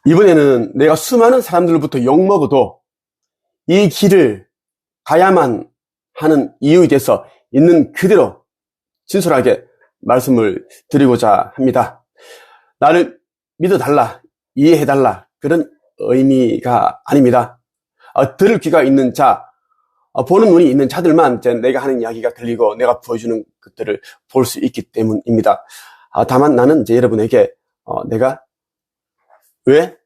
이번에는 내가 수많은 사람들로부터 욕먹어도 이 길을 가야만 하는 이유에 대해서 있는 그대로 진솔하게 말씀을 드리고자 합니다. 나를 믿어달라, 이해해달라, 그런 의미가 아닙니다. 들을 귀가 있는 자, 보는 눈이 있는 자들만 이제 내가 하는 이야기가 들리고 내가 보여주는 것들을 볼 수 있기 때문입니다. 다만 나는 이제 여러분에게 내가 왜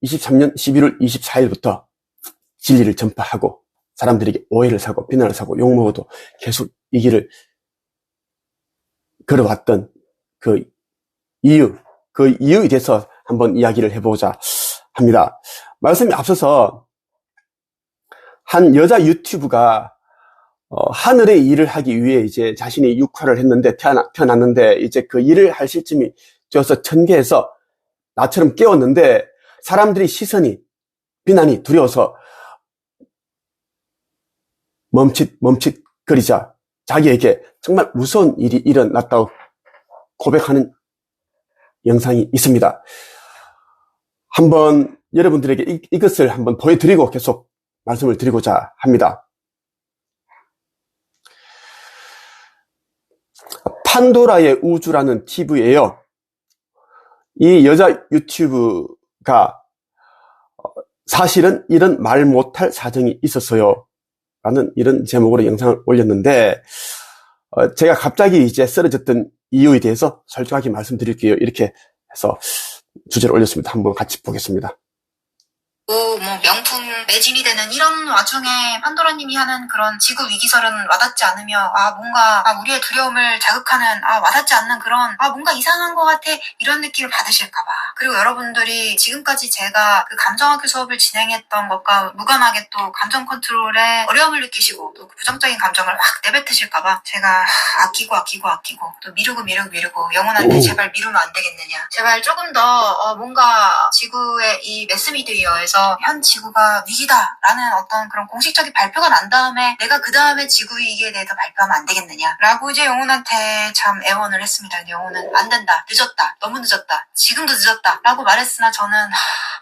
23년 11월 24일부터 진리를 전파하고 사람들에게 오해를 사고 비난을 사고 욕먹어도 계속 이 길을 걸어왔던 그 이유에 대해서 한번 이야기를 해보자 합니다. 말씀이 앞서서 한 여자 유튜브가 하늘의 일을 하기 위해 이제 자신이 육화를 했는데 태어났는데 이제 그 일을 할 시점이 되어서 천계에서 나처럼 깨웠는데 사람들이 시선이 비난이 두려워서 멈칫거리자 자기에게 정말 무서운 일이 일어났다고 고백하는 영상이 있습니다. 한번 여러분들에게 이것을 한번 보여드리고 계속 말씀을 드리고자 합니다. 판도라의 우주라는 TV예요. 이 여자 유튜브가 사실은 이런 말 못할 사정이 있었어요 라는 이런 제목으로 영상을 올렸는데 제가 갑자기 이제 쓰러졌던 이유에 대해서 솔직하게 말씀드릴게요. 이렇게 해서 주제를 올렸습니다. 한번 같이 보겠습니다. 명품 매진이 되는 이런 와중에 판도라님이 하는 그런 지구 위기설은 와닿지 않으며 뭔가 우리의 두려움을 자극하는 와닿지 않는 그런 뭔가 이상한 것 같아 이런 느낌을 받으실까봐. 그리고 여러분들이 지금까지 제가 그 감정학교 수업을 진행했던 것과 무관하게 또 감정 컨트롤에 어려움을 느끼시고 또 부정적인 감정을 확 내뱉으실까봐 제가 아끼고 또 미루고 영혼한테 제발 미루면 안 되겠느냐, 제발 조금 더 뭔가 지구의 이 매스미디어에서 현 지구가 위기다라는 어떤 그런 공식적인 발표가 난 다음에 내가 그 다음에 지구 위기에 대해서 발표하면 안 되겠느냐라고 이제 영혼한테 참 애원을 했습니다. 영혼은 안 된다, 늦었다, 너무 늦었다, 지금도 늦었다 라고 말했으나 저는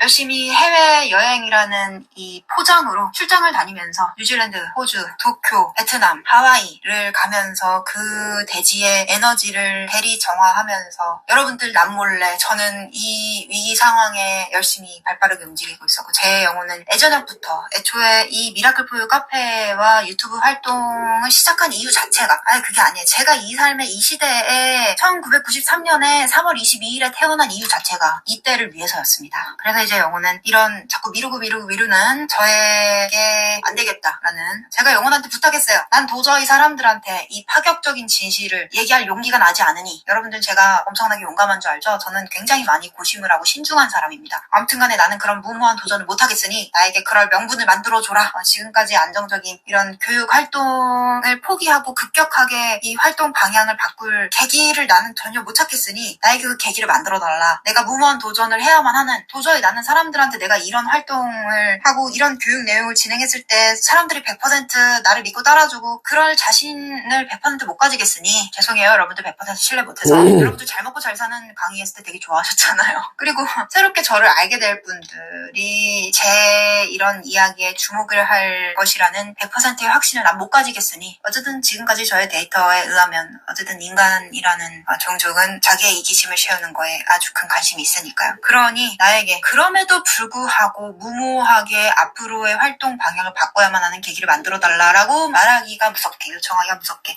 열심히 해외여행이라는 이 포장으로 출장을 다니면서 뉴질랜드, 호주, 도쿄, 베트남, 하와이를 가면서 그 대지의 에너지를 대리 정화하면서 여러분들 남몰래 저는 이 위기 상황에 열심히 발빠르게 움직이고 있었고, 제 영혼은 예전부터 애초에 이 미라클 포유 카페와 유튜브 활동을 시작한 이유 자체가 그게 아니에요. 제가 이 삶의 이 시대에 1993년에 3월 22일에 태어난 이유 자체가 이때를 위해서였습니다. 그래서 이제 영혼은 이런 자꾸 미루는 저에게 안 되겠다라는, 제가 영혼한테 부탁했어요. 난 도저히 사람들한테 이 파격적인 진실을 얘기할 용기가 나지 않으니, 여러분들 제가 엄청나게 용감한 줄 알죠? 저는 굉장히 많이 고심을 하고 신중한 사람입니다. 아무튼 간에 나는 그런 무모한 도전을 못하겠으니 나에게 그럴 명분을 만들어줘라. 지금까지 안정적인 이런 교육 활동을 포기하고 급격하게 이 활동 방향을 바꿀 계기를 나는 전혀 못 찾겠으니 나에게 그 계기를 만들어달라. 내가 무모한 도전을 해야만 하는, 도저히 나는 사람들한테 내가 이런 활동을 하고 이런 교육 내용을 진행했을 때 사람들이 100% 나를 믿고 따라주고 그럴 자신을 100% 못 가지겠으니 죄송해요. 여러분들 100% 신뢰 못해서. 여러분들 잘 먹고 잘 사는 강의했을 때 되게 좋아하셨잖아요. 그리고 새롭게 저를 알게 될 분들이 제 이런 이야기에 주목을 할 것이라는 100%의 확신을 난 못 가지겠으니, 어쨌든 지금까지 저의 데이터에 의하면 어쨌든 인간이라는 종족은 자기의 이기심을 채우는 거에 아주 큰 관심이 있으니까요. 그러니 나에게 그럼에도 불구하고 무모하게 앞으로의 활동 방향을 바꿔야만 하는 계기를 만들어달라라고 말하기가 무섭게, 요청하기가 무섭게,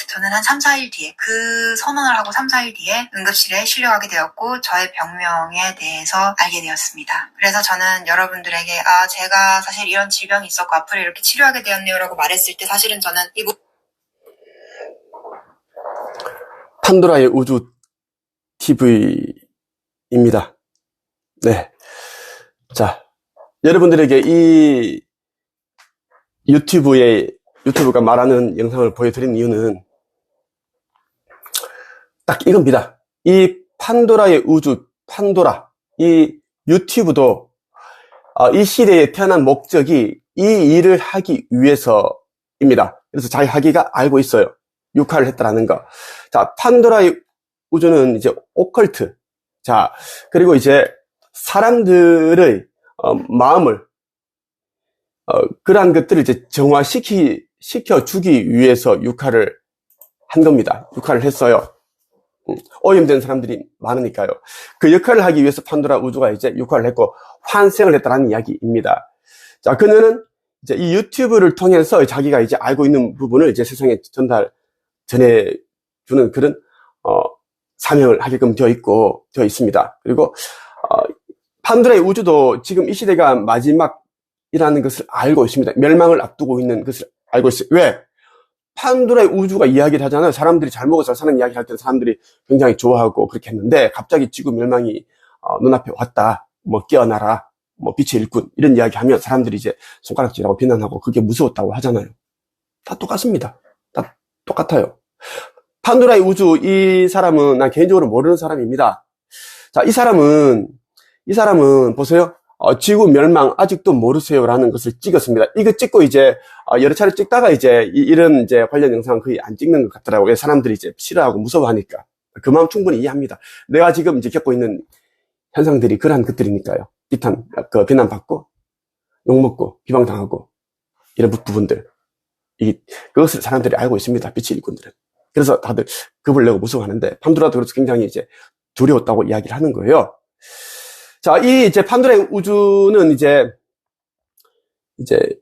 저는 한 3-4일 뒤에, 그 선언을 하고 3-4일 뒤에 응급실에 실려가게 되었고 저의 병명에 대해서 알게 되었습니다. 그래서 저는 여러분들에게 제가 사실 이런 질병이 있었고 앞으로 이렇게 치료하게 되었네요 라고 말했을 때 사실은 저는 판도라의 우주 TV입니다. 네. 자, 여러분들에게 이 유튜브가 말하는 영상을 보여드린 이유는 딱 이겁니다. 이 판도라의 우주, 판도라, 이 유튜브도 이 시대에 태어난 목적이 이 일을 하기 위해서입니다. 그래서 자기가 알고 있어요. 육화를 했다라는 거. 자, 판도라의 우주는 이제 오컬트. 자, 그리고 이제 사람들의 마음을 그러한 것들을 이제 시켜주기 위해서 육화를 한 겁니다. 육화를 했어요. 오염된 사람들이 많으니까요. 그 역할을 하기 위해서 판도라 우주가 이제 육화를 했고 환생을 했다는 이야기입니다. 자, 그녀는 이제 이 유튜브를 통해서 자기가 이제 알고 있는 부분을 이제 세상에 전해주는 그런 사명을 하게끔 되어 있습니다. 그리고 판도라의 우주도 지금 이 시대가 마지막이라는 것을 알고 있습니다. 멸망을 앞두고 있는 것을 알고 있어요. 왜? 판도라의 우주가 이야기를 하잖아요. 사람들이 잘 먹어 잘 사는 이야기 할 때는 사람들이 굉장히 좋아하고 그렇게 했는데 갑자기 지구 멸망이 눈앞에 왔다. 뭐 깨어나라. 뭐 빛의 일꾼 이런 이야기 하면 사람들이 이제 손가락질하고 비난하고 그게 무서웠다고 하잖아요. 다 똑같습니다. 다 똑같아요. 판도라의 우주 이 사람은 난 개인적으로 모르는 사람입니다. 자, 이 사람은 보세요. 지구 멸망 아직도 모르세요라는 것을 찍었습니다. 이거 찍고 이제 여러 차례 찍다가 이제 이런 이제 관련 영상 거의 안 찍는 것 같더라고요. 사람들이 이제 싫어하고 무서워하니까. 그 마음 충분히 이해합니다. 내가 지금 이제 겪고 있는 현상들이 그러한 것들이니까요. 비난받고 욕먹고 비방당하고 이런 부분들 그것을 사람들이 알고 있습니다. 빛의 일꾼들은. 그래서 다들 겁을 내고 무서워하는데 판도라도 그래서 굉장히 이제 두려웠다고 이야기를 하는 거예요. 자, 이 이제 판도라의 우주는 이제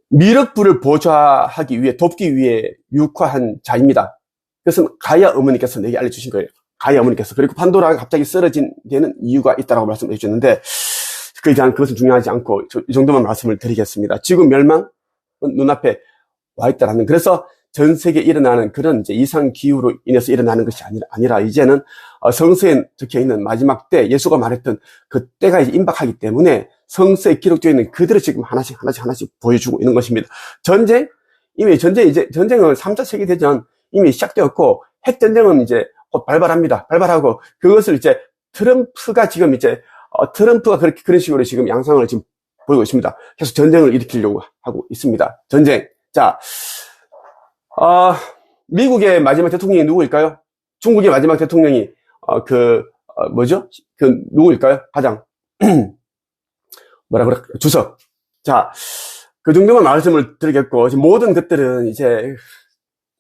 미륵불을 보좌하기 위해 돕기 위해 육화한 자입니다. 그래서 가이아 어머니께서 내게 알려주신 거예요. 가이아 어머니께서. 그리고 판도라가 갑자기 쓰러진 데는 이유가 있다고 말씀해 주셨는데 그에 대한 그것은 중요하지 않고 이 정도만 말씀을 드리겠습니다. 지구 멸망은 눈앞에 와 있다라는. 그래서 전 세계에 일어나는 그런 이제 이상 기후로 인해서 일어나는 것이 아니라 이제는 성서에 적혀 있는 마지막 때 예수가 말했던 그 때가 이제 임박하기 때문에 성서에 기록되어 있는 그대로 지금 하나씩 보여주고 있는 것입니다. 전쟁은 3차 세계대전 이미 시작되었고 핵전쟁은 이제 곧 발발하고 그것을 이제 트럼프가 그런 식으로 지금 양상을 지금 보이고 있습니다. 계속 전쟁을 일으키려고 하고 있습니다. 전쟁. 자, 미국의 마지막 대통령이 누구일까요? 중국의 마지막 대통령이, 누구일까요? 가장, 주석. 자, 그 정도만 말씀을 드리겠고, 모든 것들은 이제,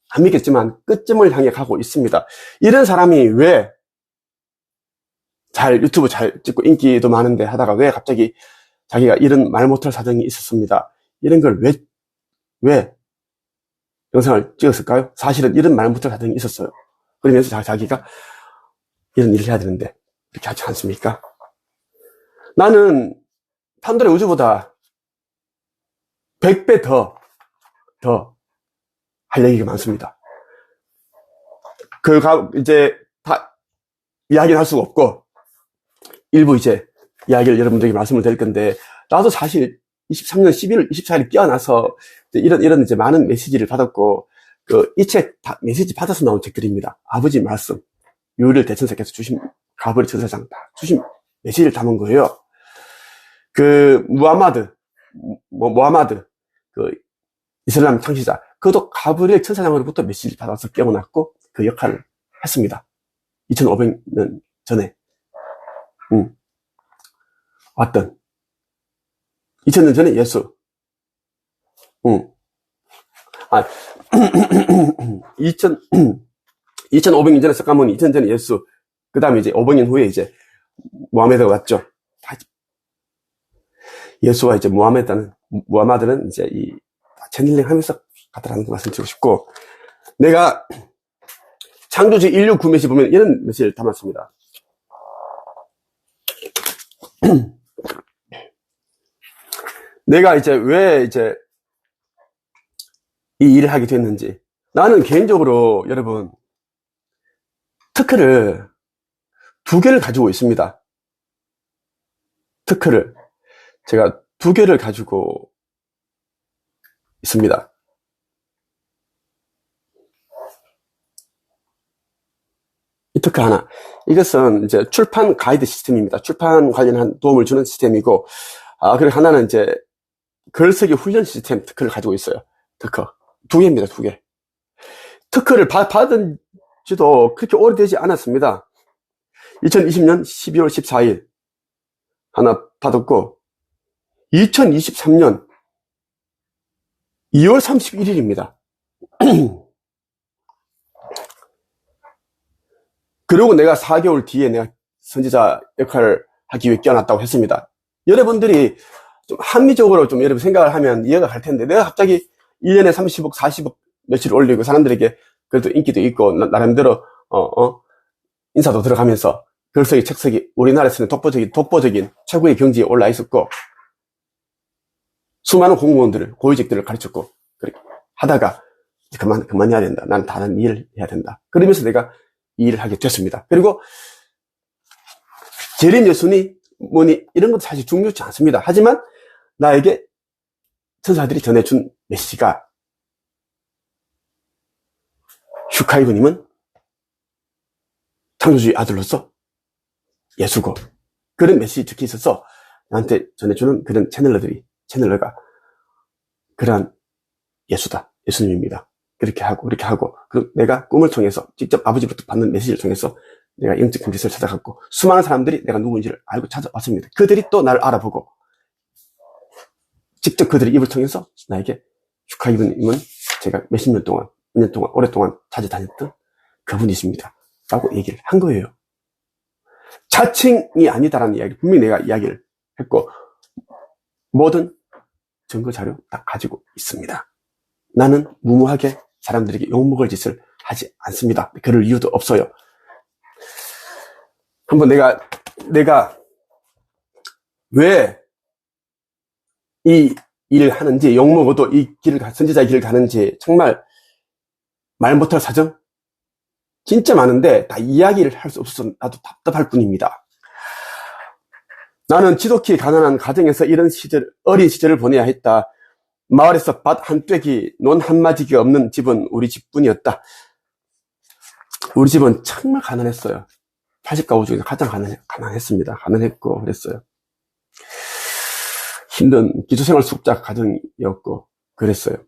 안 믿겠지만, 끝점을 향해 가고 있습니다. 이런 사람이 왜, 유튜브 잘 찍고 인기도 많은데 하다가 왜 갑자기 자기가 이런 말 못할 사정이 있었습니다. 이런 걸 왜 영상을 찍었을까요? 사실은 이런 말 못할 사정이 있었어요. 그러면서 자기가 이런 일을 해야 되는데 이렇게 하지 않습니까? 나는 판도라의 우주보다 100배 더 할 얘기가 많습니다. 이제 다 이야기는 할 수가 없고 일부 이제 이야기를 여러분들에게 말씀을 드릴 건데 나도 사실 23년 11월 24일 깨어나서 이런 이제 많은 메시지를 받았고 이 책 메시지 받아서 나온 책들입니다. 아버지 말씀, 유일 대천사께서 주신 가브리엘 천사장 다 주신 메시지를 담은 거예요. 무하마드 이슬람 창시자 그도 가브리엘 천사장으로부터 메시지를 받아서 깨어났고 그 역할을 했습니다. 2500년 전에 왔던 2000년 전에 예수 2500년 전에 석가모니 2000년 전에 예수 그 다음에 이제 500년 후에 이제 무하메드가 왔죠. 예수와 이제 무하마드는 이제 채널링 하면서 갔다라는 거 말씀드리고 싶고 내가 창조주 인류 구매시 보면 이런 메시지를 담았습니다. 내가 왜 이 일을 하게 됐는지. 나는 개인적으로 여러분, 특허를 2개를 가지고 있습니다. 특허를. 제가 2개를 가지고 있습니다. 이 특허 하나. 이것은 이제 출판 가이드 시스템입니다. 출판 관련한 도움을 주는 시스템이고, 그리고 하나는 이제 글쓰기 훈련 시스템 특허를 가지고 있어요. 특허. 2개입니다, 2개. 특허를 받은 지도 그렇게 오래되지 않았습니다. 2020년 12월 14일. 하나 받았고 2023년 2월 31일입니다. 그리고 내가 4개월 뒤에 내가 선지자 역할을 하기 위해 깨어났다고 했습니다. 여러분들이 좀 합리적으로 좀 여러분 생각을 하면 이해가 갈 텐데, 내가 갑자기 1년에 30억, 40억 며칠 올리고 사람들에게 그래도 인기도 있고 나름대로 인사도 들어가면서 글쓰기, 책쓰기, 우리나라에서는 독보적인 최고의 경지에 올라 있었고, 수많은 공무원들을, 고위직들을 가르쳤고, 그렇게 하다가 그만해야 된다. 나는 다른 일을 해야 된다. 그러면서 내가 이 일을 하게 됐습니다. 그리고 재림 예수니 뭐니 이런 것도 사실 중요치 않습니다. 하지만 나에게 천사들이 전해준 메시지가, 슈카이브님은 창조주의 아들로서 예수고, 그런 메시지 적혀 있어서 나한테 전해주는 그런 채널러가 그러한 예수다, 예수님입니다. 그렇게 하고 그리고 내가 꿈을 통해서 직접 아버지부터 받는 메시지를 통해서 내가 영적 경지를 찾아갔고, 수많은 사람들이 내가 누구인지를 알고 찾아왔습니다. 그들이 또 나를 알아보고 직접 그들의 입을 통해서 나에게 슈카이브님은 제가 몇십 년 동안 오랫동안 찾아다녔던 그분이십니다 라고 얘기를 한 거예요. 자칭이 아니다라는 이야기 분명히 내가 이야기를 했고, 모든 증거 자료 다 가지고 있습니다. 나는 무모하게 사람들에게 욕먹을 짓을 하지 않습니다. 그럴 이유도 없어요. 한번 내가 왜 이 일을 하는지, 욕먹어도 이 선지자의 길을 가는지 정말 말 못할 사정 진짜 많은데 다 이야기를 할 수 없어서 나도 답답할 뿐입니다. 나는 지독히 가난한 가정에서 어린 시절을 보내야 했다. 마을에서 밭 한 떼기, 논 한 마디가 없는 집은 우리 집뿐이었다. 우리 집은 정말 가난했어요. 80가구 중에서 가장 가난했습니다. 가난했고 그랬어요. 힘든 기초생활 수급자 가정이었고 그랬어요.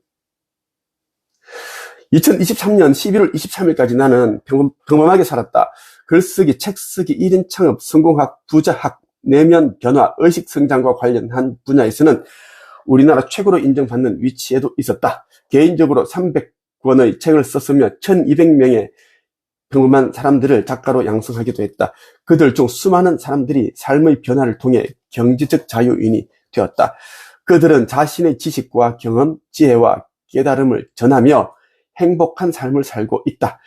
2023년 11월 23일까지 나는 평범하게 살았다. 글쓰기, 책쓰기, 1인 창업, 성공학, 부자학, 내면 변화, 의식 성장과 관련한 분야에서는 우리나라 최고로 인정받는 위치에도 있었다. 개인적으로 300권의 책을 썼으며 1200명의 평범한 사람들을 작가로 양성하기도 했다. 그들 중 수많은 사람들이 삶의 변화를 통해 경제적 자유인이 되었다. 그들은 자신의 지식과 경험, 지혜와 깨달음을 전하며 행복한 삶을 살고 있다.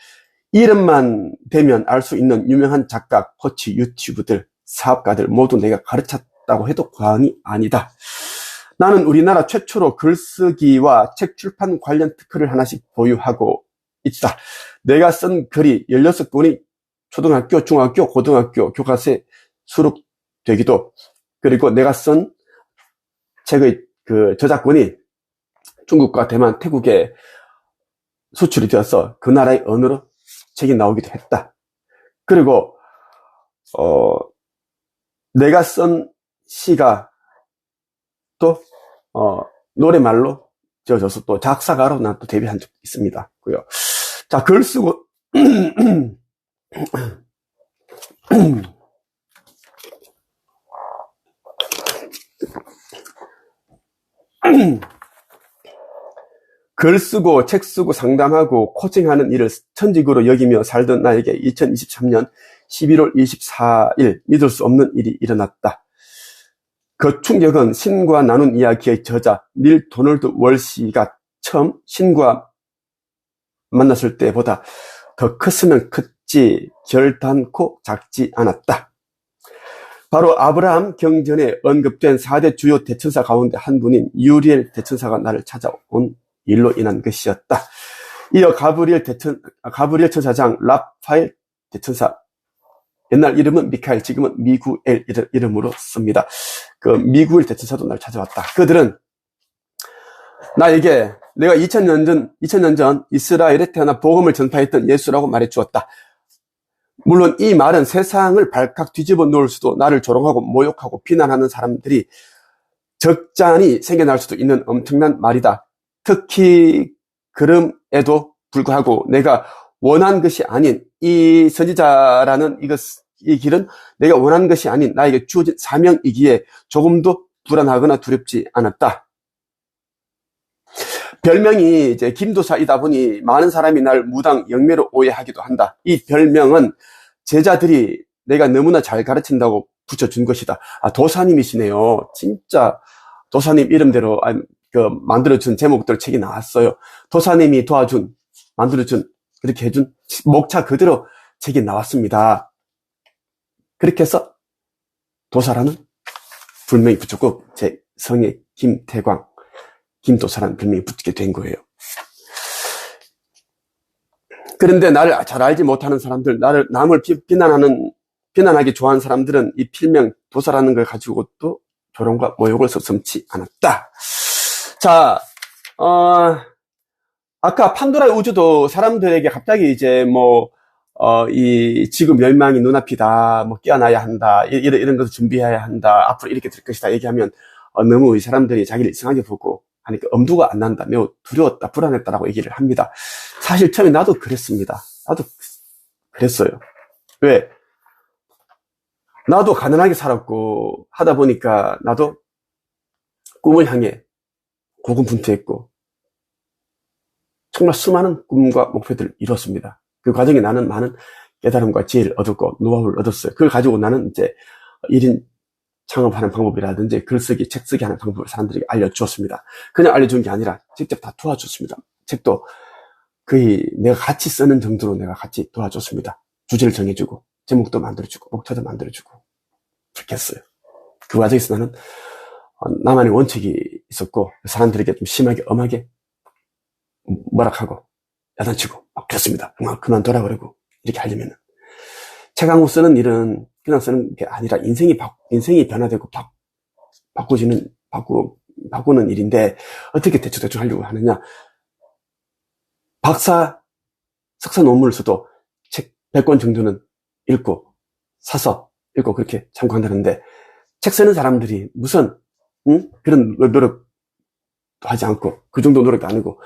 이름만 대면 알 수 있는 유명한 작가, 코치, 유튜브들, 사업가들 모두 내가 가르쳤다고 해도 과언이 아니다. 나는 우리나라 최초로 글쓰기와 책 출판 관련 특허를 하나씩 보유하고 있다. 내가 쓴 글이 16권이 초등학교, 중학교, 고등학교 교과서에 수록되기도, 그리고 내가 쓴 책의 그 저작권이 중국과 대만, 태국에 수출이 되어서 그 나라의 언어로 책이 나오기도 했다. 그리고 내가 쓴 시가 또 노래말로 지어져서 또 작사가로 난 또 데뷔한 적도 있습니다. 자, 글 쓰고 글 쓰고 책 쓰고 상담하고 코칭하는 일을 천직으로 여기며 살던 나에게 2023년 11월 24일 믿을 수 없는 일이 일어났다. 그 충격은 신과 나눈 이야기의 저자 닐 도널드 월시가 처음 신과 만났을 때보다 더 컸으면 컸지 결단코 작지 않았다. 바로 아브라함 경전에 언급된 4대 주요 대천사 가운데 한 분인 유리엘 대천사가 나를 찾아온 일로 인한 것이었다. 이어 가브리엘 천사장, 라파엘 대천사, 옛날 이름은 미카엘, 지금은 미구엘 이름으로 씁니다. 그 미구엘 대천사도 날 찾아왔다. 그들은 나에게 내가 2000년 전 이스라엘에 태어나 복음을 전파했던 예수라고 말해주었다. 물론 이 말은 세상을 발칵 뒤집어 놓을 수도, 나를 조롱하고 모욕하고 비난하는 사람들이 적잖이 생겨날 수도 있는 엄청난 말이다. 특히 그럼에도 불구하고 내가 원한 것이 아닌 이 선지자라는 이 길은 내가 원하는 것이 아닌 나에게 주어진 사명이기에 조금도 불안하거나 두렵지 않았다. 별명이 이제 김도사이다 보니 많은 사람이 날 무당 영매로 오해하기도 한다. 이 별명은 제자들이 내가 너무나 잘 가르친다고 붙여준 것이다. 아, 도사님이시네요. 진짜 도사님 이름대로 만들어준 제목대로 책이 나왔어요. 도사님이 도와준, 만들어준, 그렇게 해준 목차 그대로 책이 나왔습니다. 그렇게 해서 도사라는 불명이 붙였고 제 성에 김태광, 김도사라는 별명이 붙게 된 거예요. 그런데 나를 잘 알지 못하는 사람들, 남을 비난하기 좋아하는 사람들은 이 필명 도사라는 걸 가지고 또 조롱과 모욕을 서슴지 않았다. 자, 아까 판도라의 우주도 사람들에게 갑자기 이제 이 지구 멸망이 눈앞이다, 깨어나야 한다, 이런 것을 준비해야 한다, 앞으로 이렇게 될 것이다 얘기하면 너무 이 사람들이 자기를 이상하게 보고 하니까 엄두가 안 난다, 매우 두려웠다, 불안했다라고 얘기를 합니다. 사실 처음에 나도 그랬습니다. 나도 그랬어요. 왜? 나도 가난하게 살았고 하다 보니까 나도 꿈을 향해 고군분투했고 정말 수많은 꿈과 목표들을 이뤘습니다. 그 과정에 나는 많은 깨달음과 지혜를 얻었고 노하우를 얻었어요. 그걸 가지고 나는 이제 1인 창업하는 방법이라든지 글쓰기, 책쓰기 하는 방법을 사람들에게 알려주었습니다. 그냥 알려준 게 아니라 직접 다 도와줬습니다. 책도 거의 내가 같이 쓰는 정도로 내가 같이 도와줬습니다. 주제를 정해주고 제목도 만들어주고 목차도 만들어주고 그렇게 했어요. 그 과정에서 나는 나만의 원칙이 있었고 사람들에게 좀 심하게 엄하게 뭐락하고 야단치고 막 그랬습니다. 그만둬라 그러고 이렇게 하려면은 책 한 권 쓰는 일은 그냥 쓰는 게 아니라 인생이 변화되고 바꾸는 일인데 어떻게 대충 하려고 하느냐. 석사 논문을 써도 책 100권 정도는 사서 읽고 그렇게 참고한다는데 책 쓰는 사람들이 무슨 그런 노력도 하지 않고 그 정도 노력도 안 하고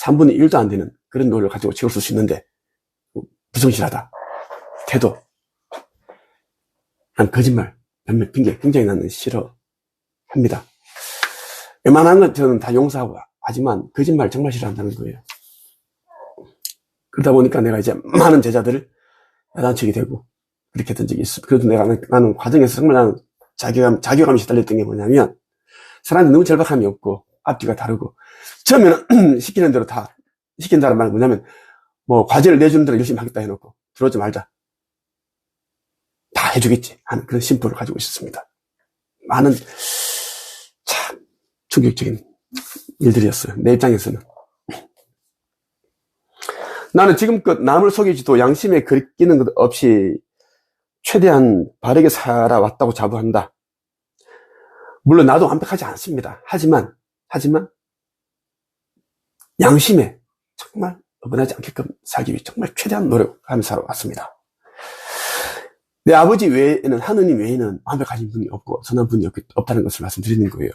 3분의 1도 안 되는 그런 노력을 가지고 책을 쓸 수 있는데 부성실하다. 태도. 난 거짓말, 변명, 핑계 굉장히 나는 싫어합니다. 웬만한 건 저는 다 용서하고 하지만 거짓말 정말 싫어한다는 거예요. 그러다 보니까 내가 이제 많은 제자들을 야단치게 되고 그렇게 했던 적이 있어. 그래도 나는 과정에서 정말 나는 자괴감이 시달렸던 게 뭐냐면 사람이 너무 절박함이 없고 앞뒤가 다르고 처음에는 시키는 대로 다 시킨다는 말은 뭐냐면 과제를 내주는 대로 열심히 하겠다 해놓고 들어오지 말자. 다 해주겠지 하는 그런 심보를 가지고 있었습니다. 많은 참 충격적인 일들이었어요. 내 입장에서는. 나는 지금껏 남을 속이지도 양심에 거리끼는 것 없이 최대한 바르게 살아왔다고 자부한다. 물론 나도 완벽하지 않습니다. 하지만 양심에 정말 어긋나지 않게끔 살기 위해 정말 최대한 노력하면서 살아왔습니다. 내 아버지 외에는, 하느님 외에는 완벽하신 분이 없고 선한 분이 없다는 것을 말씀드리는 거예요.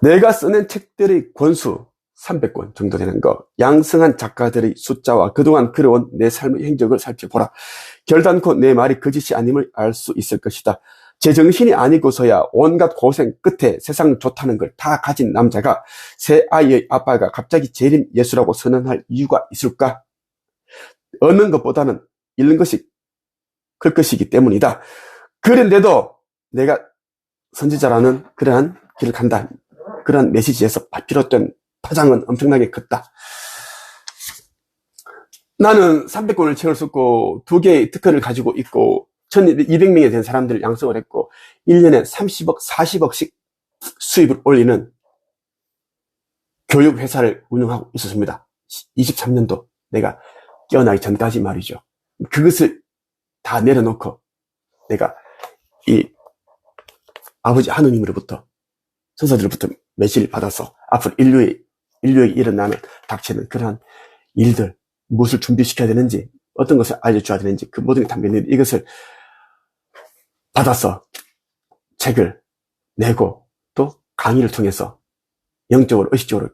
내가 써낸 책들의 권수 300권 정도 되는 거, 양성한 작가들의 숫자와 그동안 걸어온 내 삶의 행적을 살펴보라. 결단코 내 말이 거짓이 아님을 알 수 있을 것이다. 제정신이 아니고서야 온갖 고생 끝에 세상 좋다는 걸 다 가진 남자가 새 아이의 아빠가 갑자기 재림 예수라고 선언할 이유가 있을까? 얻는 것보다는 잃는 것이 클 것이기 때문이다. 그런데도 내가 선지자라는 그러한 길을 간다. 그러한 메시지에서 비롯된 파장은 엄청나게 컸다. 나는 300권을 책을 썼고 2개의 특허를 가지고 있고 1200명에 대한 사람들을 양성을 했고 1년에 30억, 40억씩 수입을 올리는 교육회사를 운영하고 있었습니다. 23년도 내가 깨어나기 전까지 말이죠. 그것을 다 내려놓고 내가 이 아버지 하느님으로부터 천사들로부터 메시지를 받아서 앞으로 인류에게 일어나는 닥치는 그러한 일들, 무엇을 준비시켜야 되는지, 어떤 것을 알려줘야 되는지, 그 모든 게 담겨있는 이것을 받아서 책을 내고 또 강의를 통해서 영적으로, 의식적으로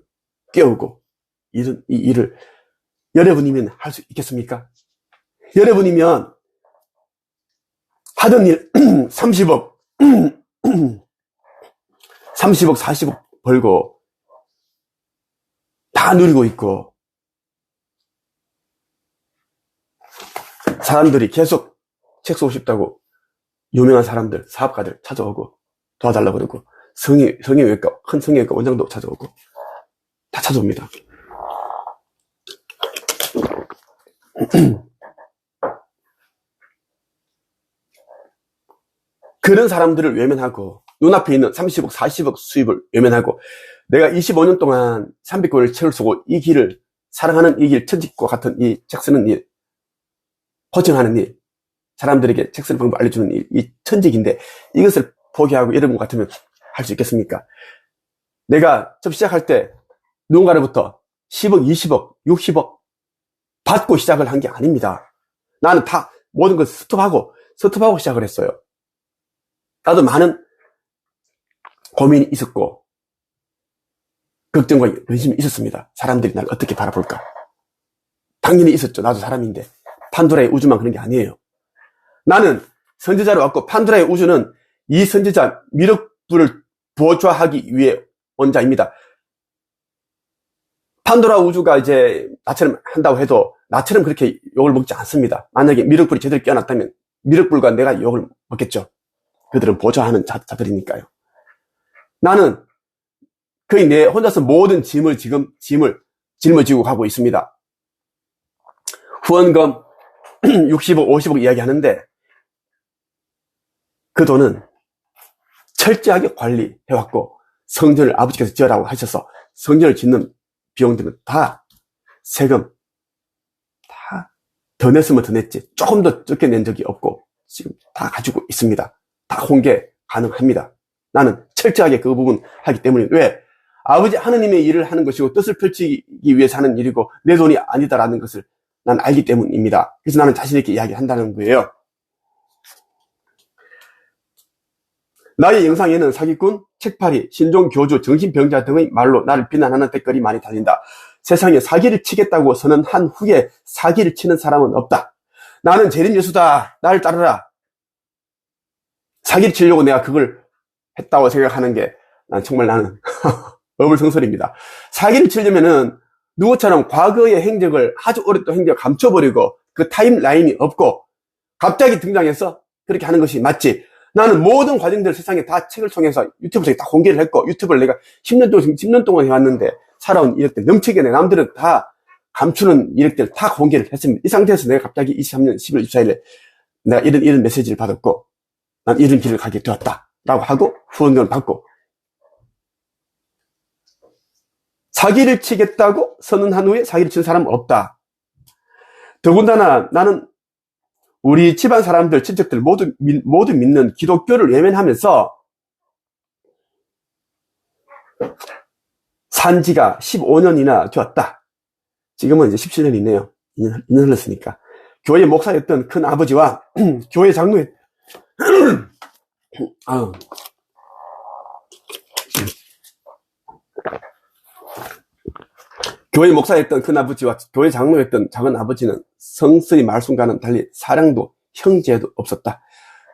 깨우고 이 일을 여러분이면 할 수 있겠습니까? 여러분이면 하던 일 30억, 30억, 40억 벌고 다 누리고 있고 사람들이 계속 책 쓰고 싶다고 유명한 사람들, 사업가들 찾아오고 도와달라고 그러고 성형외과, 큰 성형외과 원장도 찾아오고 다 찾아옵니다. 그런 사람들을 외면하고 눈앞에 있는 30억, 40억 수입을 외면하고 내가 25년 동안 300개월 책을 쓰고 이 길을 사랑하는 이 길, 천직과 같은 이 책 쓰는 일, 포칭하는 일, 사람들에게 책 쓰는 방법 알려주는 일, 이 천직인데 이것을 포기하고 여러분 같으면 할 수 있겠습니까? 내가 처음 시작할 때 누군가로부터 10억, 20억, 60억 받고 시작을 한 게 아닙니다. 나는 다 모든 걸 스톱하고 시작을 했어요. 나도 많은 고민이 있었고 걱정과 근심이 있었습니다. 사람들이 나를 어떻게 바라볼까? 당연히 있었죠. 나도 사람인데 판도라의 우주만 그런 게 아니에요. 나는 선지자로 왔고 판도라의 우주는 이 선지자 미륵불을 보좌하기 위해 온 자입니다. 판도라 우주가 이제 나처럼 한다고 해도 나처럼 그렇게 욕을 먹지 않습니다. 만약에 미륵불이 제대로 끼어났다면 미륵불과 내가 욕을 먹겠죠. 그들은 보좌하는 자들이니까요. 나는 거의 내 혼자서 모든 짐을 짊어지고 가고 있습니다. 후원금 60억, 50억 이야기하는데 그 돈은 철저하게 관리해왔고 성전을 아버지께서 지으라고 하셔서 성전을 짓는 비용들은 다 세금 다 더 냈으면 더 냈지 조금 더 적게 낸 적이 없고 지금 다 가지고 있습니다. 다 공개 가능합니다. 나는 철저하게 그 부분 하기 때문에 왜? 아버지 하느님의 일을 하는 것이고 뜻을 펼치기 위해서 하는 일이고 내 돈이 아니다라는 것을 난 알기 때문입니다. 그래서 나는 자신 있게 이야기한다는 거예요. 나의 영상에는 사기꾼, 책팔이, 신종교주, 정신병자 등의 말로 나를 비난하는 댓글이 많이 달린다. 세상에 사기를 치겠다고 선언한 후에 사기를 치는 사람은 없다. 나는 재림예수다. 나를 따르라. 사기를 치려고 내가 그걸 했다고 생각하는 게 정말 나는 어불성설입니다. 사기를 치려면은 누구처럼 과거의 행적을 아주 오랫동안 행적을 감춰버리고 그 타임라인이 없고 갑자기 등장해서 그렇게 하는 것이 맞지. 나는 모든 과정들을 세상에 다 책을 통해서 유튜브에서 다 공개를 했고 유튜브를 내가 10년 동안 해왔는데 살아온 이력들 넘치게 내 남들은 다 감추는 이력들 다 공개를 했습니다. 이 상태에서 내가 갑자기 23년 11월 24일에 내가 이런 메시지를 받았고 난 이런 길을 가게 되었다 라고 하고 후원금을 받고 사기를 치겠다고 선언한 후에 사기를 치는 사람은 없다. 더군다나 나는 우리 집안 사람들, 친척들 모두 믿는 기독교를 외면하면서 산 지가 15년이나 되었다. 지금은 이제 17년이네요. 2년 흘렀으니까. 교회 목사였던 큰 아버지와 교회 장로의 교회 목사였던 큰 아버지와 교회 장로였던 작은 아버지는 성스의 말씀과는 달리 사랑도 형제도 없었다.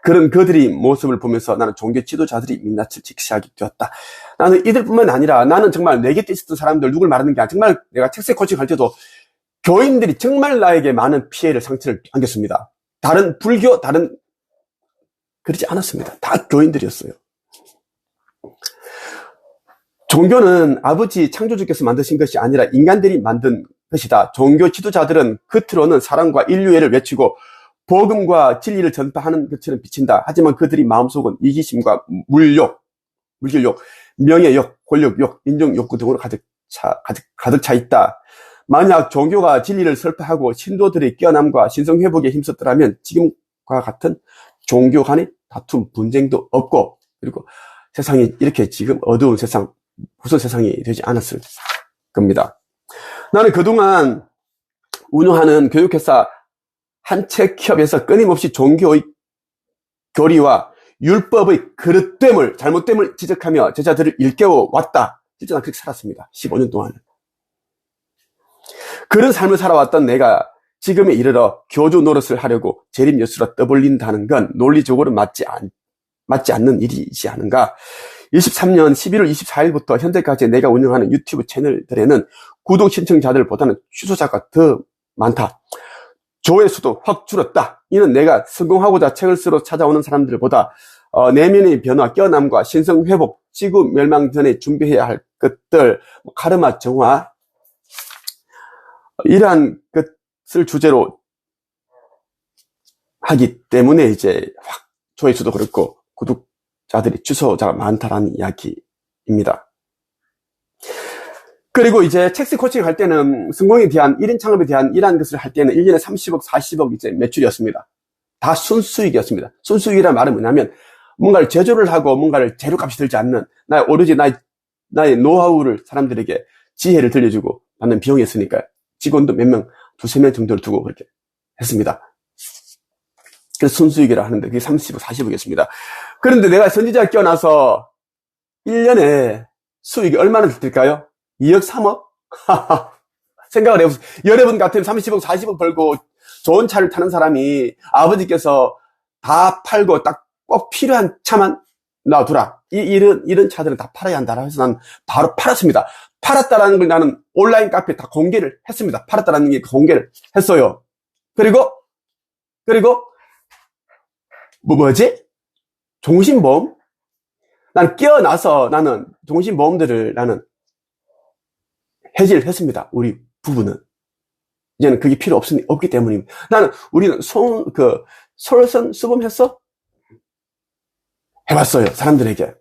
그런 그들의 모습을 보면서 나는 종교 지도자들이 민낯을 직시하게 되었다. 나는 이들뿐만 아니라 나는 정말 내 곁에 있었던 사람들 누굴 말하는 게 아니라 정말 내가 책세 코칭 할 때도 교인들이 정말 나에게 많은 피해를 상처를 안겼습니다. 다른 불교 그러지 않았습니다. 다 교인들이었어요. 종교는 아버지 창조주께서 만드신 것이 아니라 인간들이 만든 것이다. 종교 지도자들은 겉으로는 사랑과 인류애를 외치고 복음과 진리를 전파하는 것처럼 비친다. 하지만 그들이 마음속은 이기심과 물욕, 명예욕, 권력욕, 인정욕구 등으로 가득 차 있다. 만약 종교가 진리를 설파하고 신도들의 깨어남과 신성회복에 힘썼더라면 지금과 같은 종교 간의 다툼, 분쟁도 없고 그리고 세상이 이렇게 지금 어두운 세상, 무슨 세상이 되지 않았을 겁니다. 나는 그동안 운영하는 교육회사 한책협에서 끊임없이 종교의 교리와 율법의 그릇됨을, 잘못됨을 지적하며 제자들을 일깨워 왔다. 실제 난 그렇게 살았습니다. 15년 동안. 그런 삶을 살아왔던 내가 지금에 이르러 교주 노릇을 하려고 재림 예수로 떠벌린다는 건 논리적으로 맞지 않는 일이지 않은가. 23년 11월 24일부터 현재까지 내가 운영하는 유튜브 채널들에는 구독 신청자들보다는 취소자가 더 많다. 조회수도 확 줄었다. 이는 내가 성공하고자 책을 쓰러 찾아오는 사람들보다 내면의 변화, 깨어남과 신성회복, 지구 멸망 전에 준비해야 할 것들, 카르마 정화, 이러한 것을 주제로 하기 때문에 이제 확 조회수도 그렇고 구독자들이 취소자가 많다라는 이야기입니다. 그리고 이제 책스 코칭 할 때는 성공에 대한 1인 창업에 대한 이러한 것을 할 때는 1년에 30억, 40억 이제 매출이었습니다. 다 순수익이었습니다. 순수익이란 말은 뭐냐면 뭔가를 제조를 하고 뭔가를 재료값이 들지 않는 오로지 나의 노하우를 사람들에게 지혜를 들려주고 받는 비용이었으니까 직원도 몇 명, 두세 명 정도를 두고 그렇게 했습니다. 그래서 순수익이라 하는데 그게 30억, 40억이었습니다. 그런데 내가 선지자가 껴나서 1년에 수익이 얼마나 될까요? 2억, 3억? 생각을 해보세요. 여러분 같으면 30억, 40억 벌고 좋은 차를 타는 사람이 아버지께서 다 팔고 딱 꼭 필요한 차만 놔두라. 이런 차들은 다 팔아야 한다. 해서 난 바로 팔았습니다. 팔았다라는 걸 나는 온라인 카페에 다 공개를 했습니다. 팔았다라는 게 공개를 했어요. 그리고 뭐지? 종신보험? 나는 깨어나서 나는 종신보험들을 나는 해지를 했습니다. 우리 부부는. 이제는 그게 필요 없기 때문입니다. 우리는 솔선 수범했어? 해봤어요. 사람들에게.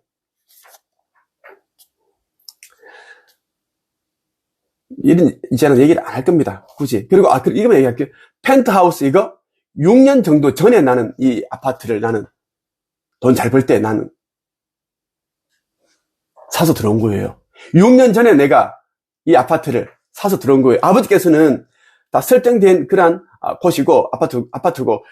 이제는 얘기를 안 할 겁니다. 굳이. 그리고, 이거만 얘기할게요. 펜트하우스 이거 6년 정도 전에 나는 이 아파트를 나는 돈 잘 벌 때 나는 사서 들어온 거예요. 6년 전에 내가 이 아파트를 사서 들어온 거예요. 아버지께서는 다 설정된 그런 곳이고 아파트고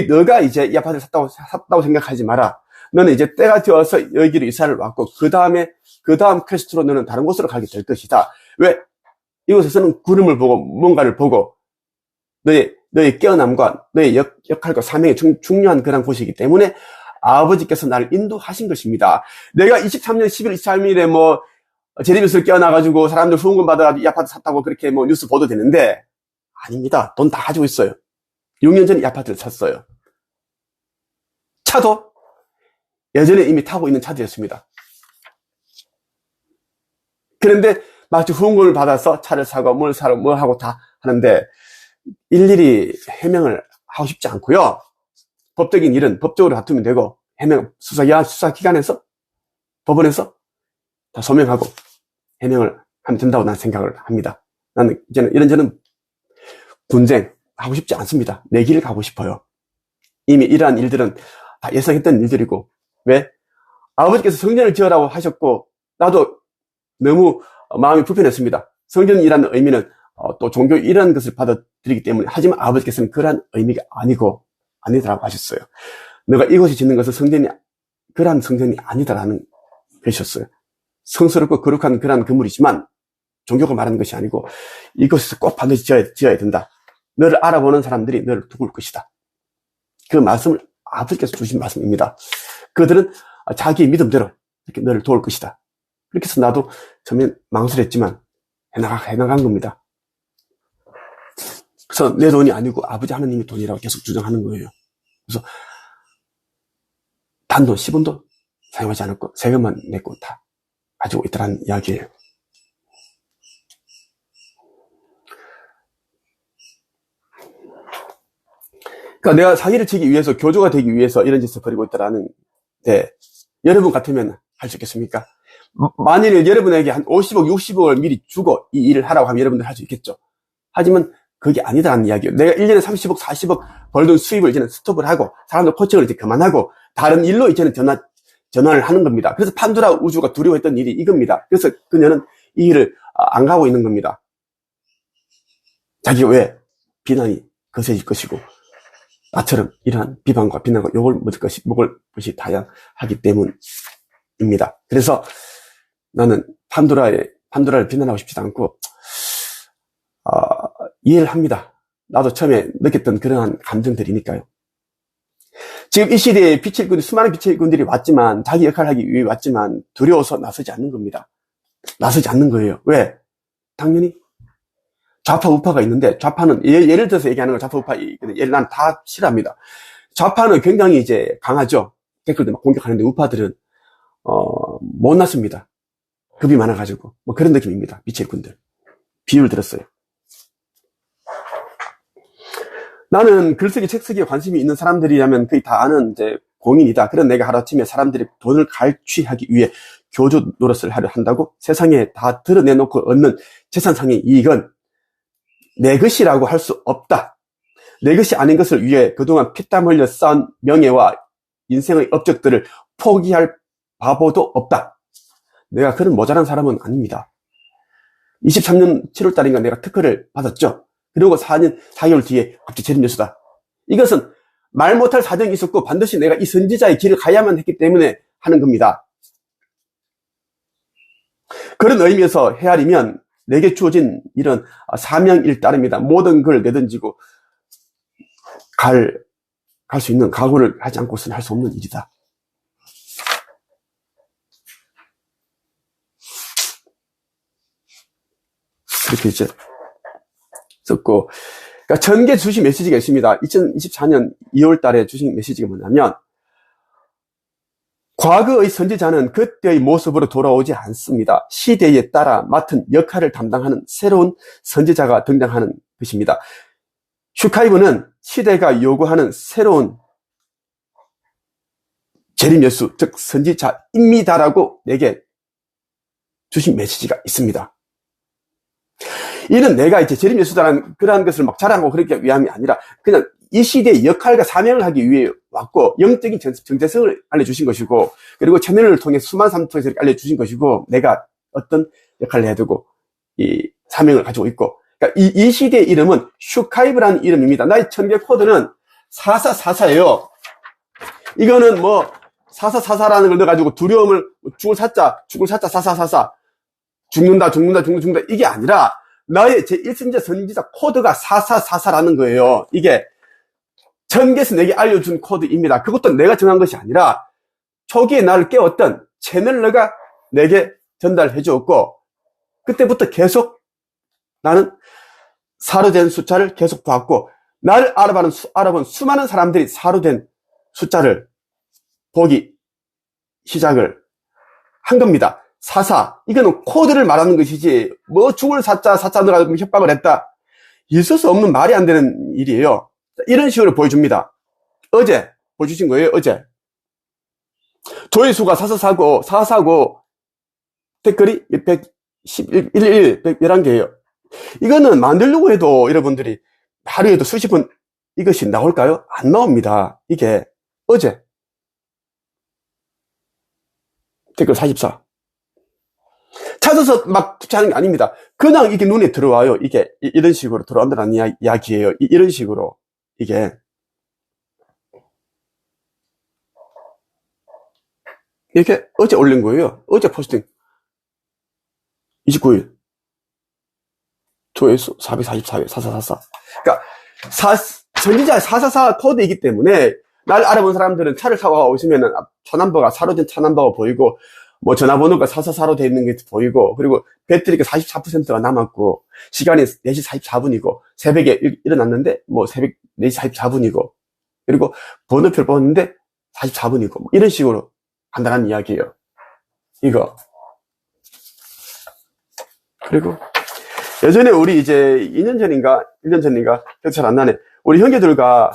너가 이제 이 아파트를 샀다고 생각하지 마라. 너는 이제 때가 되어서 여기로 이사를 왔고 그 다음 퀘스트로 너는 다른 곳으로 가게 될 것이다. 왜? 이곳에서는 구름을 보고 뭔가를 보고 너의 깨어남과 너의 역할과 사명이 중요한 그런 곳이기 때문에 아버지께서 나를 인도하신 것입니다. 내가 23년 11월 23일에 재림에서 깨어나가지고 사람들 후원금 받아가지고 이 아파트 샀다고 그렇게 뉴스 보도되는데 아닙니다. 돈 다 가지고 있어요. 6년 전에 이 아파트를 샀어요. 차도 예전에 이미 타고 있는 차들이었습니다. 그런데 마치 후원금을 받아서 차를 사고 뭘 사고 뭐 하고 다 하는데 일일이 해명을 하고 싶지 않고요. 법적인 일은 법적으로 다투면 되고 해명 수사기관에서 법원에서 다 소명하고 해명을 하면 된다고 난 생각을 합니다. 나는 이제는 이런저런 분쟁 하고 싶지 않습니다. 내 길을 가고 싶어요. 이미 이러한 일들은 다 예상했던 일들이고 왜? 아버지께서 성전을 지으라고 하셨고 나도 너무 마음이 불편했습니다. 성전이라는 의미는 또 종교 이런 것을 받아들이기 때문에 하지만 아버지께서는 그러한 의미가 아니다라고 하셨어요. 너가 이곳에 짓는 것은 그러한 성전이 아니다라는 것이었어요. 성스럽고 거룩한 그러한 건물이지만 종교가 말하는 것이 아니고 이곳에서 꼭 반드시 지어야 된다. 너를 알아보는 사람들이 너를 도울 것이다. 그 말씀을 아버지께서 주신 말씀입니다. 그들은 자기의 믿음대로 이렇게 너를 도울 것이다. 그렇게 해서 나도 처음엔 망설였지만 해나간 겁니다. 그래서 내 돈이 아니고 아버지 하나님의 돈이라고 계속 주장하는 거예요. 그래서 단돈 10원도 사용하지 않았고 세금만 내고 다 가지고 있다는 이야기예요. 그러니까 내가 사기를 치기 위해서 교주가 되기 위해서 이런 짓을 벌이고 있다라는데 여러분 같으면 할 수 있겠습니까? 만일 여러분에게 한 50억, 60억을 미리 주고 이 일을 하라고 하면 여러분들 할 수 있겠죠. 하지만 그게 아니다라는 이야기예요. 내가 1년에 30억, 40억 벌던 수입을 이제는 스톱을 하고 사람들 코칭을 이제 그만하고 다른 일로 이제는 전환을 하는 겁니다. 그래서 판도라 우주가 두려워했던 일이 이겁니다. 그래서 그녀는 이 일을 안 가고 있는 겁니다. 자기가 왜 비난이 거세질 것이고 나처럼 이러한 비방과 비난과 욕을 먹을 것이 다양하기 때문입니다. 그래서 나는 판도라를 비난하고 싶지도 않고 이해를 합니다. 나도 처음에 느꼈던 그러한 감정들이니까요. 지금 이 시대에 수많은 빛의 일꾼들이 왔지만, 자기 역할을 하기 위해 왔지만, 두려워서 나서지 않는 겁니다. 나서지 않는 거예요. 왜? 당연히 좌파 우파가 있는데, 좌파는 예를 들어서 얘기하는 걸 좌파 우파 난 다 싫어합니다. 좌파는 굉장히 이제 강하죠. 댓글들 막 공격하는데 우파들은 못났습니다. 급이 많아가지고 뭐 그런 느낌입니다. 빛의 일꾼들 비유를 들었어요. 나는 글쓰기 책쓰기에 관심이 있는 사람들이라면 거의 다 아는 이제 공인이다. 그런 내가 하루아침에 사람들이 돈을 갈취하기 위해 교주 노릇을 하려 한다고 세상에 다 드러내놓고 얻는 재산상의 이익은 내 것이라고 할 수 없다. 내 것이 아닌 것을 위해 그동안 피땀 흘려 쌓은 명예와 인생의 업적들을 포기할 바보도 없다. 내가 그런 모자란 사람은 아닙니다. 23년 7월 달인가 내가 특허를 받았죠. 그리고 4개월 뒤에 갑자기 재림예수다. 이것은 말 못할 사정이 있었고 반드시 내가 이 선지자의 길을 가야만 했기 때문에 하는 겁니다. 그런 의미에서 헤아리면 내게 주어진 이런 사명일 따릅니다. 모든 걸 내던지고 갈 수 있는 각오를 하지 않고서는 할 수 없는 일이다. 그렇게 이제 썼고, 그러니까 전개 주식 메시지가 있습니다. 2024년 2월 달에 주식 메시지가 뭐냐면, 과거의 선지자는 그때의 모습으로 돌아오지 않습니다. 시대에 따라 맡은 역할을 담당하는 새로운 선지자가 등장하는 것입니다. 슈카이브는 시대가 요구하는 새로운 재림예수, 즉 선지자입니다라고 내게 주신 메시지가 있습니다. 이는 내가 이제 재림예수다라는 그러한 것을 막 자랑하고 그렇게 위함이 아니라 그냥 이 시대의 역할과 사명을 하기 위해 왔고 영적인 정체성을 알려주신 것이고 그리고 채널을 통해 수많은 사람을 통해서 이렇게 알려주신 것이고 내가 어떤 역할을 해야 되고 이 사명을 가지고 있고 그러니까 이 시대의 이름은 슈카이브라는 이름입니다. 나의 천개 코드는 4444예요. 이거는 뭐 4444라는 걸 넣어가지고 두려움을 죽을 사자 4444 죽는다 이게 아니라 나의 제1선지자 선지자 코드가 4444라는 거예요. 이게 천계에서 내게 알려준 코드입니다. 그것도 내가 정한 것이 아니라 초기에 나를 깨웠던 채널러가 내게 전달해 주었고 그때부터 계속 나는 사로 된 숫자를 계속 보았고 나를 알아본 수많은 사람들이 사로 된 숫자를 보기 시작을 한 겁니다. 44 이거는 코드를 말하는 것이지 뭐 죽을 사자 넣어가지고 협박을 했다 있을 수 없는 말이 안 되는 일이에요. 이런 식으로 보여줍니다. 어제 보여주신 거예요. 어제 조회수가 449 댓글이 111개예요. 이거는 만들려고 해도 여러분들이 하루에도 수십 번 이것이 나올까요? 안 나옵니다. 이게 어제 댓글 44 찾아서 막 투자하는 게 아닙니다. 그냥 이게 눈에 들어와요. 이게 이런 식으로 들어온다는 이야기예요. 이런 식으로 이게 이렇게 어제 올린 거예요. 어제 포스팅 29일 조회수 444회 4444 그러니까 선지자 444 코드이기 때문에 날 알아본 사람들은 차를 타고 오시면은 차넘버가 사로된 차넘버가 보이고 뭐 전화번호가 444로 되어 있는 게 보이고 그리고 배터리가 44%가 남았고 시간이 4시 44분이고 새벽에 일어났는데 뭐 새벽 4시 44분이고 그리고 번호표를 뽑았는데 44분이고 뭐 이런 식으로 간단한 이야기예요. 이거 그리고 예전에 우리 이제 2년 전인가 1년 전인가 기억 잘 안 나네. 우리 형제들과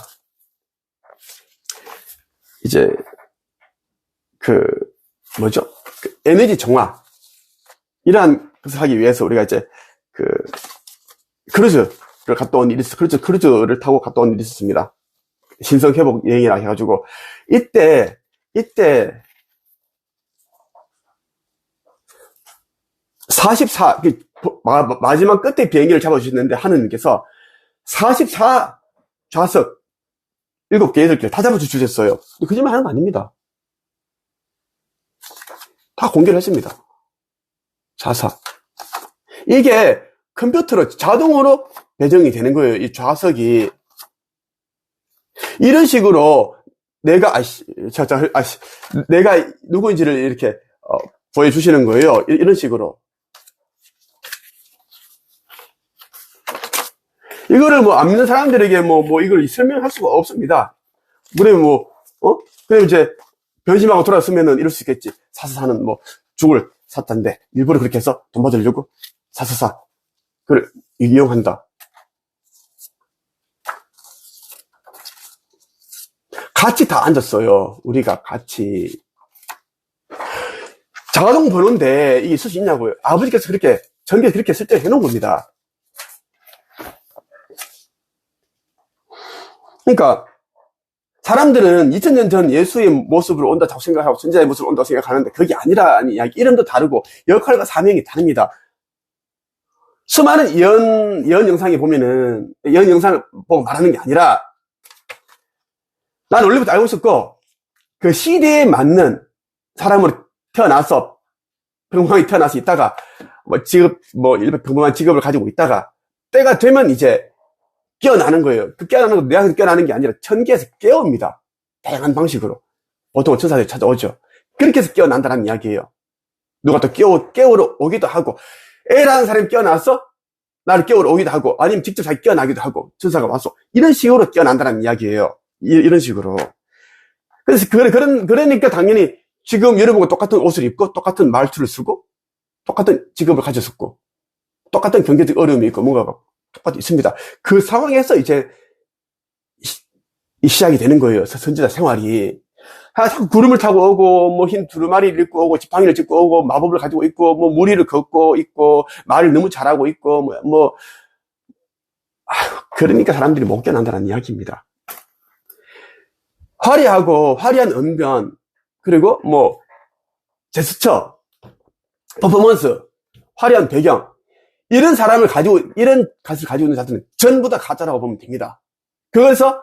이제 에너지 정화 이러한 것을 하기 위해서 우리가 이제 크루즈를 갔다 온 일이 있었어요. 크루즈를 타고 갔다 온 일이 있었습니다. 신성회복 여행이라 해가지고 이때 마지막 끝에 비행기를 잡아주셨는데 하느님께서 44 좌석 7개, 8개 다 잡아주셨어요. 거짓말 하는 거 아닙니다. 다 공개를 했습니다. 44. 이게 컴퓨터로 자동으로 배정이 되는 거예요. 이 좌석이. 이런 식으로 내가 내가 누구인지를 이렇게 보여주시는 거예요. 이런 식으로. 이거를 뭐 안 믿는 사람들에게 뭐 이걸 설명할 수가 없습니다. 그러면 그럼 이제 변심하고 돌아서면은 이럴 수 있겠지. 사는 죽을 샀단데 일부러 그렇게 해서 돈 받으려고 사사사 그걸 이용한다. 같이 다 앉았어요. 우리가 같이. 자동 번호인데 이게 있을 수 있냐고요. 아버지께서 그렇게 전기에 그렇게 설정해 놓은 겁니다. 그러니까 사람들은 2000년 전 예수의 모습으로 온다 자꾸 생각하고 선지자의 모습으로 온다고 생각하는데 그게 아니라는 이야기. 이름도 다르고 역할과 사명이 다릅니다. 수많은 예언 영상에 보면은 예언 영상을 보고 말하는 게 아니라 난 원래부터 알고 있었고 그 시대에 맞는 사람으로 태어나서 평범하게 태어나서 있다가 일반 평범한 직업을 가지고 있다가 때가 되면 이제 깨어나는 거예요. 그 깨어나는 건 내가 깨어나는 게 아니라 천계에서 깨웁니다. 다양한 방식으로. 보통 천사들이 찾아오죠. 그렇게 해서 깨어난다는 이야기예요. 누가 또 깨우러 오기도 하고, A라는 사람이 깨어나서 나를 깨우러 오기도 하고, 아니면 직접 자기 깨어나기도 하고, 천사가 와서 이런 식으로 깨어난다는 이야기예요. 이런 식으로. 그래서 그러니까 당연히 지금 여러분과 똑같은 옷을 입고, 똑같은 말투를 쓰고, 똑같은 직업을 가졌었고, 똑같은 경제적 어려움이 있고, 뭔가가 똑같이 있습니다. 그 상황에서 이제 시작이 되는 거예요. 선지자 생활이. 자꾸 구름을 타고 오고, 흰 두루마리를 입고 오고, 지팡이를 짚고 오고, 마법을 가지고 있고, 무리를 걷고 있고, 말을 너무 잘하고 있고, 그러니까 사람들이 못 깨어난다는 이야기입니다. 화려한 언변, 그리고 제스처, 퍼포먼스, 화려한 배경, 이런 것을 가지고 있는 자들은 전부 다 가짜라고 보면 됩니다. 그래서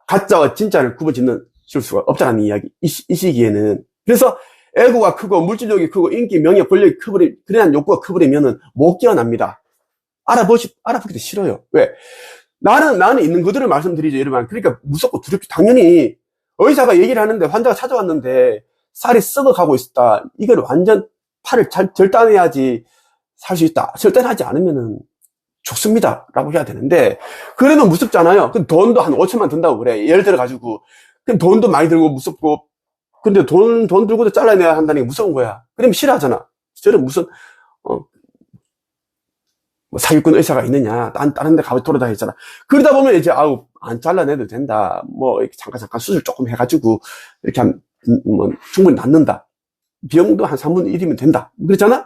가짜와 진짜를 구분짓는 수가 없다는 이야기, 이 시기에는. 그래서 애고가 크고 물질력이 크고 인기, 명예, 권력이 크버리, 그러한 욕구가 크버리면은 못 깨어납니다. 알아보기도 싫어요. 왜? 나는 있는 그대로 말씀드리죠, 여러분. 그러니까 무섭고 두렵죠. 당연히 의사가 얘기를 하는데 환자가 찾아왔는데 살이 썩어가고 있다. 이걸 완전 팔을 잘 절단해야지 살 수 있다. 절단하지 않으면은 죽습니다. 라고 해야 되는데, 그래도 무섭잖아요. 그럼 돈도 한 5천만 든다고 그래. 예를 들어가지고. 그럼 돈도 많이 들고 무섭고, 근데 돈 들고도 잘라내야 한다는 게 무서운 거야. 그러면 싫어하잖아. 저는 무슨, 사기꾼 의사가 있느냐. 다른 데 가서 돌아다니잖아. 그러다 보면 이제, 안 잘라내도 된다. 이렇게 잠깐 수술 조금 해가지고, 이렇게 충분히 낫는다. 비용도 한 3분의 1이면 된다. 그렇잖아?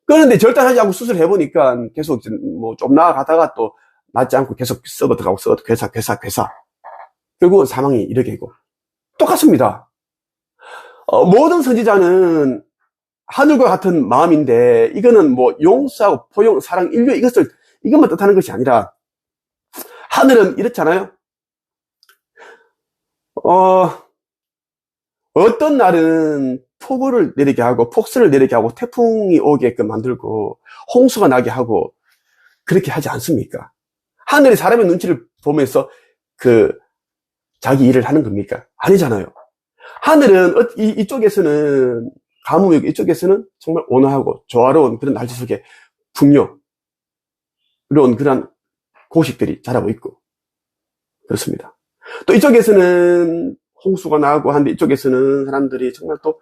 그런데 절단하지 않고 수술해보니까 계속 좀 나아가다가 또 낫지 않고 계속 썩어들어가고 괴사. 결국은 사망이 이렇게 되고. 똑같습니다. 모든 선지자는 하늘과 같은 마음인데, 이거는 용서하고 포용, 사랑, 인류, 이것만 뜻하는 것이 아니라, 하늘은 이렇잖아요. 어떤 날은 폭우를 내리게 하고, 폭설을 내리게 하고, 태풍이 오게끔 만들고, 홍수가 나게 하고, 그렇게 하지 않습니까? 하늘이 사람의 눈치를 보면서 자기 일을 하는 겁니까? 아니잖아요. 하늘은 이쪽에서는 가뭄이고 이쪽에서는 정말 온화하고 조화로운 그런 날씨 속에 풍요로운 그런 곡식들이 자라고 있고 그렇습니다. 또 이쪽에서는 홍수가 나고 하는데 이쪽에서는 사람들이 정말 또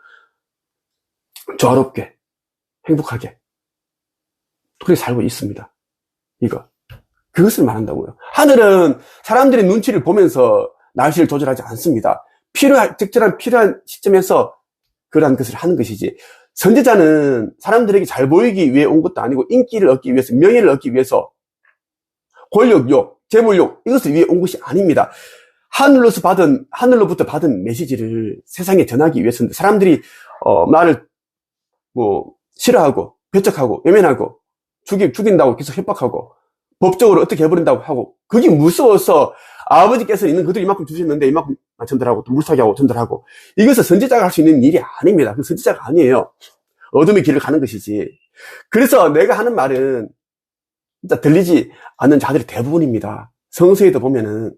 조화롭게 행복하게 그렇게 살고 있습니다. 그것을 말한다고요. 하늘은 사람들의 눈치를 보면서 날씨를 조절하지 않습니다. 적절한 필요한 시점에서 그러한 것을 하는 것이지, 선지자는 사람들에게 잘 보이기 위해 온 것도 아니고 인기를 얻기 위해서, 명예를 얻기 위해서, 권력욕, 재물욕, 이것을 위해 온 것이 아닙니다. 하늘로부터 받은 메시지를 세상에 전하기 위해서인데, 사람들이 나를 싫어하고 배척하고 외면하고 죽인다고 계속 협박하고 법적으로 어떻게 해버린다고 하고, 그게 무서워서 아버지께서 있는 그들이 이만큼 주셨는데 이만큼 전달하고 또 물타기 하고 전달하고, 이것은 선지자가 할 수 있는 일이 아닙니다. 그 선지자가 아니에요. 어둠의 길을 가는 것이지. 그래서 내가 하는 말은 진짜 들리지 않는 자들이 대부분입니다. 성서에도 보면은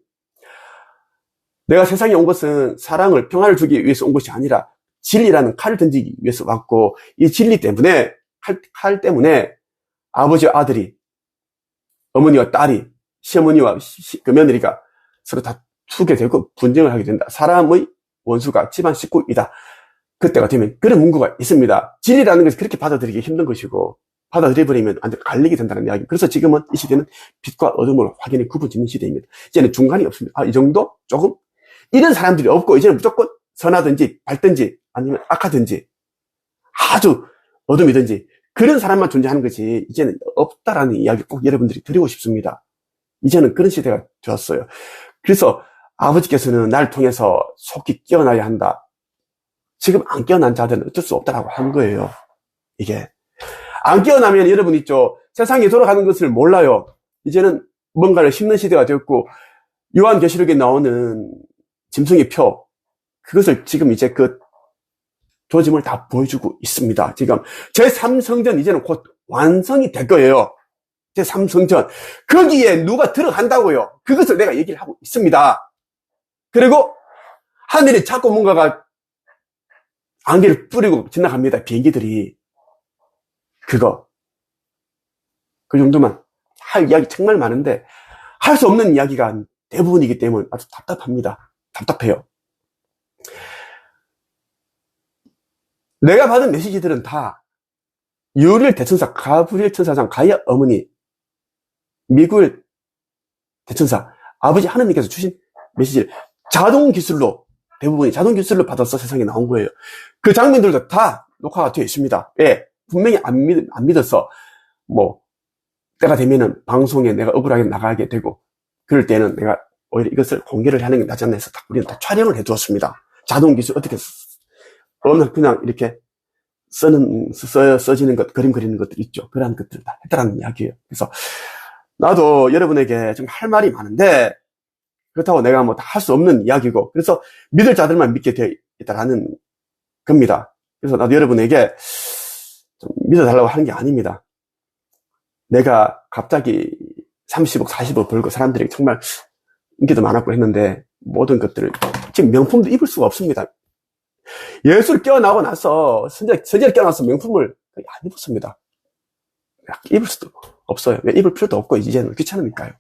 내가 세상에 온 것은 사랑을, 평안을 주기 위해서 온 것이 아니라 진리라는 칼을 던지기 위해서 왔고, 이 진리 때문에, 칼 때문에 아버지와 아들이, 어머니와 딸이, 시어머니와 그 며느리가 서로 다투게 되고 분쟁을 하게 된다. 사람의 원수가 집안 식구이다. 그때가 되면 그런 문구가 있습니다. 진리라는 것이 그렇게 받아들이기 힘든 것이고, 받아들여버리면 완전 갈리게 된다는 이야기. 그래서 지금은 이 시대는 빛과 어둠을 확연히 구분짓는 시대입니다. 이제는 중간이 없습니다. 이 정도? 조금? 이런 사람들이 없고, 이제는 무조건 선하든지 밝든지 아니면 악하든지 아주 어둠이든지 그런 사람만 존재하는 것이 이제는 없다라는 이야기 꼭 여러분들이 드리고 싶습니다. 이제는 그런 시대가 되었어요. 그래서 아버지께서는 날 통해서 속히 깨어나야 한다. 지금 안 깨어난 자들은 어쩔 수 없다라고 한 거예요. 이게. 안 깨어나면 여러분 있죠. 세상이 돌아가는 것을 몰라요. 이제는 뭔가를 심는 시대가 되었고, 요한계시록에 나오는 짐승의 표, 그것을 지금 이제 그 조짐을 다 보여주고 있습니다. 지금 제3성전 이제는 곧 완성이 될 거예요. 제3성전. 거기에 누가 들어간다고요. 그것을 내가 얘기를 하고 있습니다. 그리고 하늘에 자꾸 뭔가가 안개를 뿌리고 지나갑니다. 비행기들이. 그 정도만. 할 이야기 정말 많은데 할 수 없는 이야기가 대부분이기 때문에 아주 답답합니다. 답답해요. 내가 받은 메시지들은 다 유리엘 대천사, 가브리엘 천사장, 가이아 어머니, 미구엘 대천사, 아버지 하나님께서 주신 메시지를 자동 기술로, 대부분이 자동 기술로 받아서 세상에 나온 거예요. 그 장면들도 다 녹화가 되어 있습니다. 예, 분명히 안 믿어서 때가 되면은 방송에 내가 억울하게 나가게 되고, 그럴 때는 내가 오히려 이것을 공개를 하는 게 낫지 않나 해서 우리는 다 촬영을 해 두었습니다. 자동 기술 어떻게 어느 그냥 이렇게 써지는 것, 그림 그리는 것들 있죠. 그런 것들 다 했다라는 이야기예요. 그래서 나도 여러분에게 좀 할 말이 많은데, 그렇다고 내가 다 할 수 없는 이야기고, 그래서 믿을 자들만 믿게 되어 있다라는 겁니다. 그래서 나도 여러분에게 좀 믿어달라고 하는 게 아닙니다. 내가 갑자기 30억, 40억 벌고 사람들이 정말 인기도 많았고 했는데, 모든 것들을, 지금 명품도 입을 수가 없습니다. 예수를 깨어나고 나서, 선지자를 깨어나서 명품을 거의 안 입었습니다. 입을 수도 없어요. 입을 필요도 없고, 이제는 귀찮으니까요.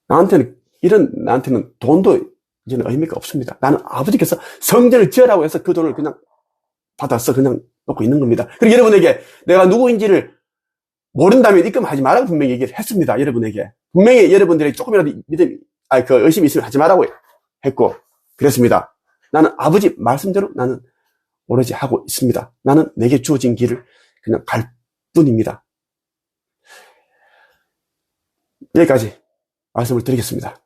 나한테는 돈도 이제는 의미가 없습니다. 나는 아버지께서 성전을 지으라고 해서 그 돈을 그냥 받아서 그냥 놓고 있는 겁니다. 그리고 여러분에게 내가 누구인지를 모른다면 입금하지 말라고 분명히 얘기를 했습니다. 여러분에게. 분명히 여러분들이 조금이라도 의심이 있으면 하지 말라고 했고, 그랬습니다. 나는 아버지 말씀대로 나는 오로지 하고 있습니다. 나는 내게 주어진 길을 그냥 갈 뿐입니다. 여기까지 말씀을 드리겠습니다.